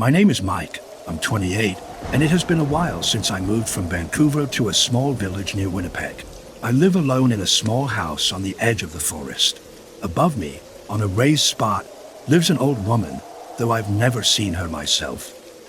My name is Mike. I'm 28, and it has been a while since I moved from Vancouver to a small village near Winnipeg. I live alone in a small house on the edge of the forest. Above me, on a raised spot, lives an old woman, though I've never seen her myself.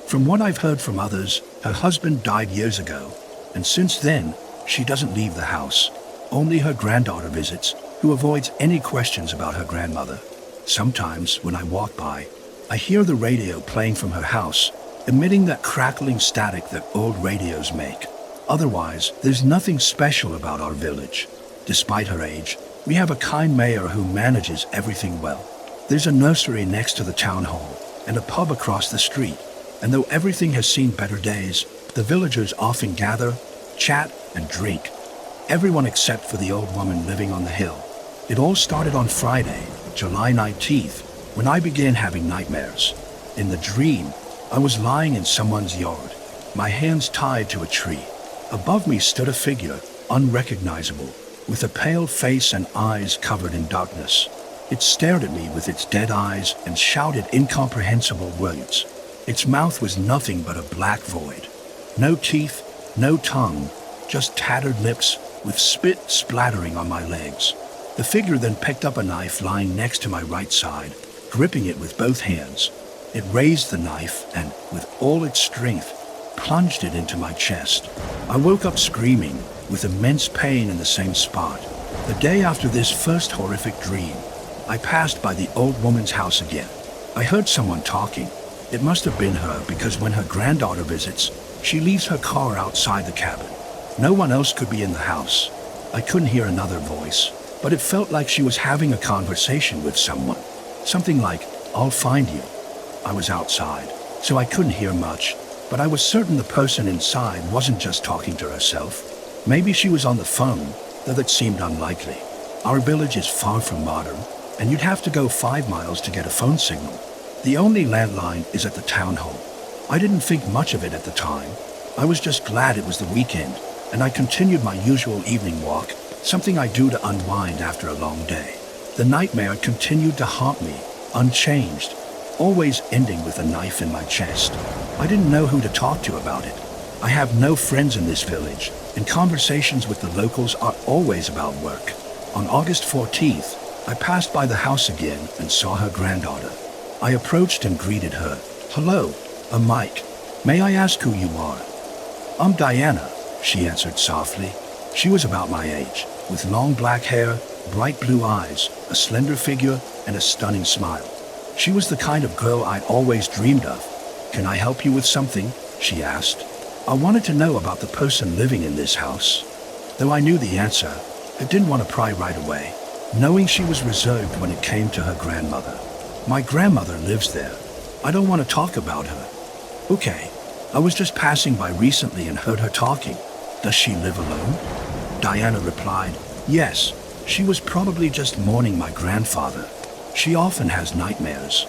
From what I've heard from others, her husband died years ago, and since then, she doesn't leave the house. Only her granddaughter visits, who avoids any questions about her grandmother. Sometimes, when I walk by, I hear the radio playing from her house, emitting that crackling static that old radios make. Otherwise, there's nothing special about our village. Despite her age, we have a kind mayor who manages everything well. There's a nursery next to the town hall and a pub across the street. And though everything has seen better days, the villagers often gather, chat, and drink. Everyone except for the old woman living on the hill. It all started on Friday, July 19th, when I began having nightmares. In the dream, I was lying in someone's yard, my hands tied to a tree. Above me stood a figure, unrecognizable, with a pale face and eyes covered in darkness. It stared at me with its dead eyes and shouted incomprehensible words. Its mouth was nothing but a black void. No teeth, no tongue, just tattered lips with spit splattering on my legs. The figure then picked up a knife lying next to my right side, gripping it with both hands. It raised the knife and, with all its strength, plunged it into my chest. I woke up screaming, with immense pain in the same spot. The day after this first horrific dream, I passed by the old woman's house again. I heard someone talking. It must have been her because when her granddaughter visits, she leaves her car outside the cabin. No one else could be in the house. I couldn't hear another voice, but it felt like she was having a conversation with someone. Something like, "I'll find you." I was outside, so I couldn't hear much, but I was certain the person inside wasn't just talking to herself. Maybe she was on the phone, though that seemed unlikely. Our village is far from modern, and you'd have to go 5 miles to get a phone signal. The only landline is at the town hall. I didn't think much of it at the time. I was just glad it was the weekend, and I continued my usual evening walk, something I do to unwind after a long day. The nightmare continued to haunt me, unchanged, always ending with a knife in my chest. I didn't know who to talk to about it. I have no friends in this village, and conversations with the locals are always about work. On August 14th, I passed by the house again and saw her granddaughter. I approached and greeted her. "Hello, I'm Mike. May I ask who you are?" "I'm Diana," she answered softly. She was about my age, with long black hair, bright blue eyes, a slender figure, and a stunning smile. She was the kind of girl I'd always dreamed of. "Can I help you with something?" she asked. I wanted to know about the person living in this house. Though I knew the answer, I didn't want to pry right away, knowing she was reserved when it came to her grandmother. "My grandmother lives there. I don't want to talk about her." "Okay, I was just passing by recently and heard her talking. Does she live alone?" Diana replied, "Yes. She was probably just mourning my grandfather. She often has nightmares."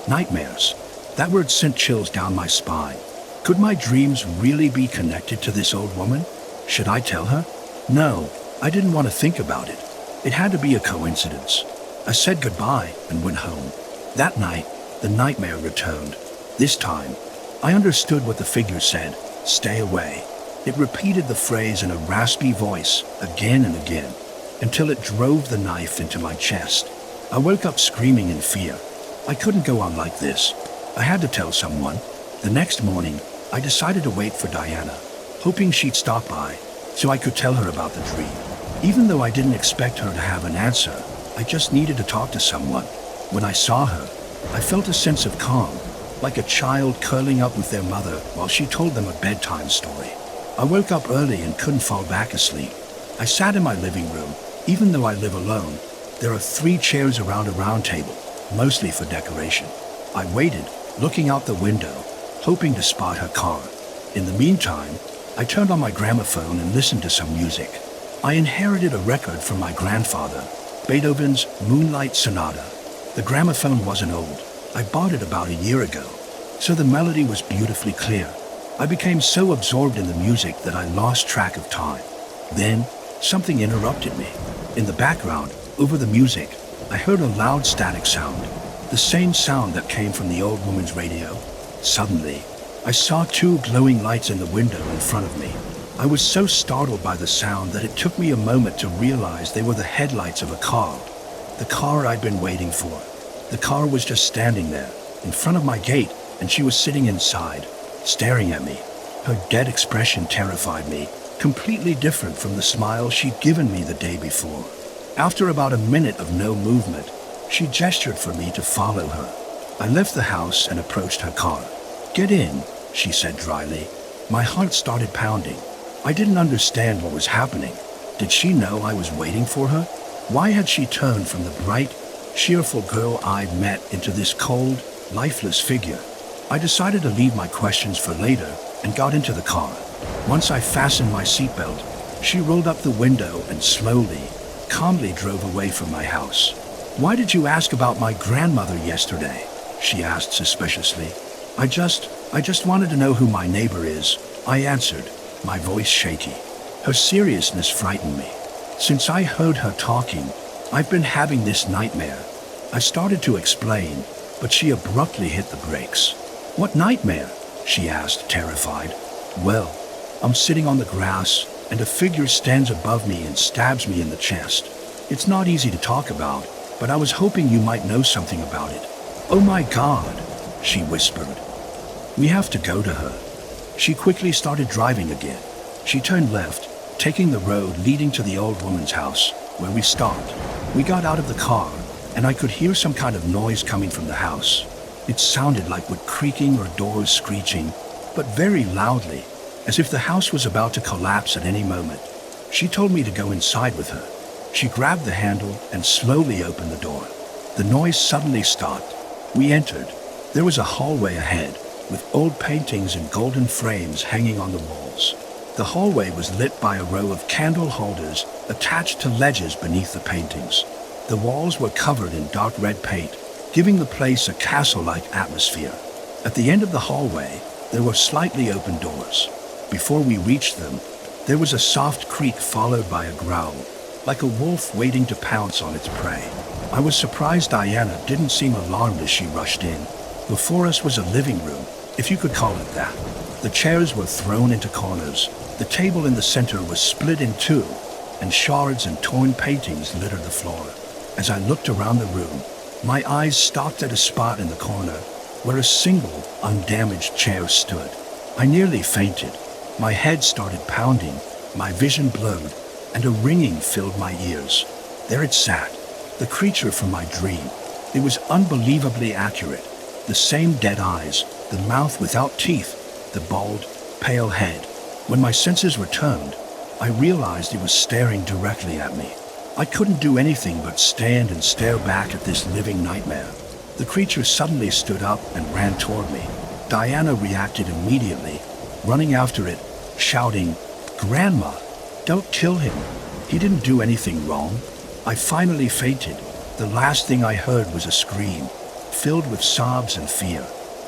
Nightmares. That word sent chills down my spine. Could my dreams really be connected to this old woman? Should I tell her? No, I didn't want to think about it. It had to be a coincidence. I said goodbye and went home. That night, the nightmare returned. This time, I understood what the figure said, "Stay away." It repeated the phrase in a raspy voice again and again, until it drove the knife into my chest. I woke up screaming in fear. I couldn't go on like this. I had to tell someone. The next morning, I decided to wait for Diana, hoping she'd stop by so I could tell her about the dream. Even though I didn't expect her to have an answer, I just needed to talk to someone. When I saw her, I felt a sense of calm, like a child curling up with their mother while she told them a bedtime story. I woke up early and couldn't fall back asleep. I sat in my living room. Even though I live alone, there are 3 chairs around a round table, mostly for decoration. I waited, looking out the window, hoping to spot her car. In the meantime, I turned on my gramophone and listened to some music. I inherited a record from my grandfather, Beethoven's Moonlight Sonata. The gramophone wasn't old. I bought it about a year ago, so the melody was beautifully clear. I became so absorbed in the music that I lost track of time. Then, something interrupted me. In the background, over the music, I heard a loud static sound, the same sound that came from the old woman's radio. Suddenly, I saw two glowing lights in the window in front of me. I was so startled by the sound that it took me a moment to realize they were the headlights of a car. The car I'd been waiting for. The car was just standing there, in front of my gate, and she was sitting inside, staring at me. Her dead expression terrified me, completely different from the smile she'd given me the day before. After about a minute of no movement, she gestured for me to follow her. I left the house and approached her car. "Get in," she said dryly. My heart started pounding. I didn't understand what was happening. Did she know I was waiting for her? Why had she turned from the bright, cheerful girl I'd met into this cold, lifeless figure? I decided to leave my questions for later and got into the car. Once I fastened my seatbelt, she rolled up the window and slowly, calmly drove away from my house. "Why did you ask about my grandmother yesterday?" she asked suspiciously. I just wanted to know who my neighbor is," I answered, my voice shaky. Her seriousness frightened me. "Since I heard her talking, I've been having this nightmare." I started to explain, but she abruptly hit the brakes. "What nightmare?" she asked, terrified. "Well, I'm sitting on the grass, and a figure stands above me and stabs me in the chest. It's not easy to talk about, but I was hoping you might know something about it." "Oh my God," she whispered. "We have to go to her." She quickly started driving again. She turned left, taking the road leading to the old woman's house, where we stopped. We got out of the car, and I could hear some kind of noise coming from the house. It sounded like wood creaking or doors screeching, but very loudly, as if the house was about to collapse at any moment. She told me to go inside with her. She grabbed the handle and slowly opened the door. The noise suddenly stopped. We entered. There was a hallway ahead, with old paintings in golden frames hanging on the walls. The hallway was lit by a row of candle holders attached to ledges beneath the paintings. The walls were covered in dark red paint, giving the place a castle-like atmosphere. At the end of the hallway, there were slightly open doors. Before we reached them, there was a soft creak followed by a growl, like a wolf waiting to pounce on its prey. I was surprised Diana didn't seem alarmed as she rushed in. Before us was a living room, if you could call it that. The chairs were thrown into corners. The table in the center was split in two, and shards and torn paintings littered the floor. As I looked around the room, my eyes stopped at a spot in the corner where a single, undamaged chair stood. I nearly fainted. My head started pounding, my vision blurred, and a ringing filled my ears. There it sat, the creature from my dream. It was unbelievably accurate. The same dead eyes, the mouth without teeth, the bald, pale head. When my senses returned, I realized it was staring directly at me. I couldn't do anything but stand and stare back at this living nightmare. The creature suddenly stood up and ran toward me. Diana reacted immediately, running after it, shouting, "Grandma, don't kill him. He didn't do anything wrong." I finally fainted. The last thing I heard was a scream, filled with sobs and fear.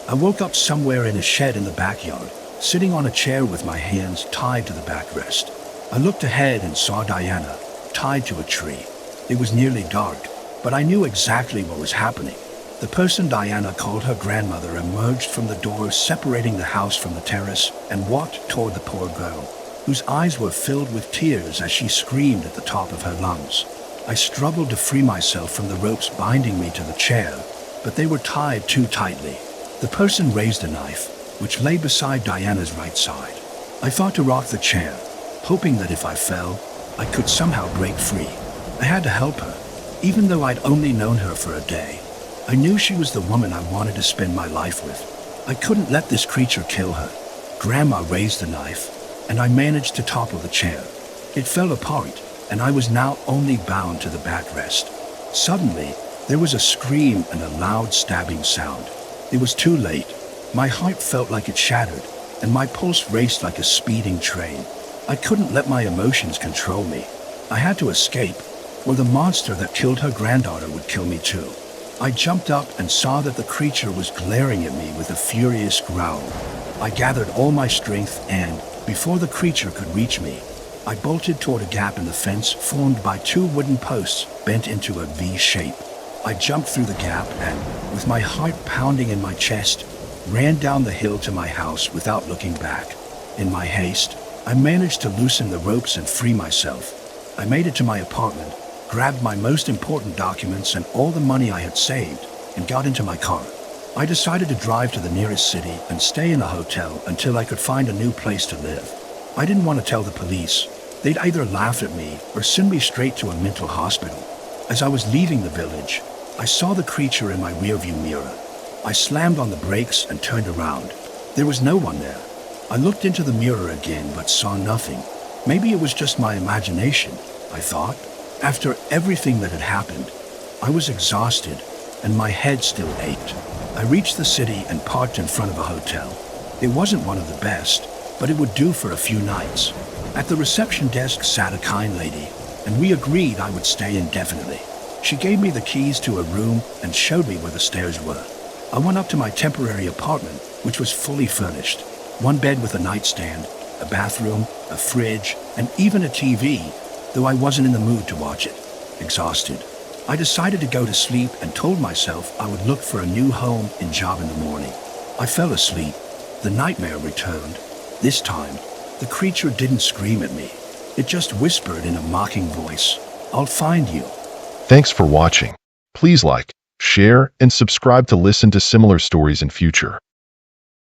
I woke up somewhere in a shed in the backyard, sitting on a chair with my hands tied to the backrest. I looked ahead and saw Diana, tied to a tree. It was nearly dark, but I knew exactly what was happening. The person Diana called her grandmother emerged from the door separating the house from the terrace and walked toward the poor girl, whose eyes were filled with tears as she screamed at the top of her lungs. I struggled to free myself from the ropes binding me to the chair, but they were tied too tightly. The person raised a knife, which lay beside Diana's right side. I fought to rock the chair, hoping that if I fell, I could somehow break free. I had to help her, even though I'd only known her for a day. I knew she was the woman I wanted to spend my life with. I couldn't let this creature kill her. Grandma raised the knife, and I managed to topple the chair. It fell apart, and I was now only bound to the backrest. Suddenly, there was a scream and a loud stabbing sound. It was too late. My heart felt like it shattered, and my pulse raced like a speeding train. I couldn't let my emotions control me. I had to escape, or the monster that killed her granddaughter would kill me too. I jumped up and saw that the creature was glaring at me with a furious growl. I gathered all my strength and, before the creature could reach me, I bolted toward a gap in the fence formed by two wooden posts bent into a V shape. I jumped through the gap and, with my heart pounding in my chest, ran down the hill to my house without looking back. In my haste, I managed to loosen the ropes and free myself. I made it to my apartment, grabbed my most important documents and all the money I had saved, and got into my car. I decided to drive to the nearest city and stay in a hotel until I could find a new place to live. I didn't want to tell the police. They'd either laugh at me or send me straight to a mental hospital. As I was leaving the village, I saw the creature in my rearview mirror. I slammed on the brakes and turned around. There was no one there. I looked into the mirror again but saw nothing. Maybe it was just my imagination, I thought. After everything that had happened, I was exhausted and my head still ached. I reached the city and parked in front of a hotel. It wasn't one of the best, but it would do for a few nights. At the reception desk sat a kind lady, and we agreed I would stay indefinitely. She gave me the keys to a room and showed me where the stairs were. I went up to my temporary apartment, which was fully furnished. One bed with a nightstand, a bathroom, a fridge, and even a TV, though I wasn't in the mood to watch it. Exhausted, I decided to go to sleep and told myself I would look for a new home and job in the morning. I fell asleep. The nightmare returned. This time, the creature didn't scream at me. It just whispered in a mocking voice, "I'll find you." Thanks for watching. Please like, share, and subscribe to listen to similar stories in future.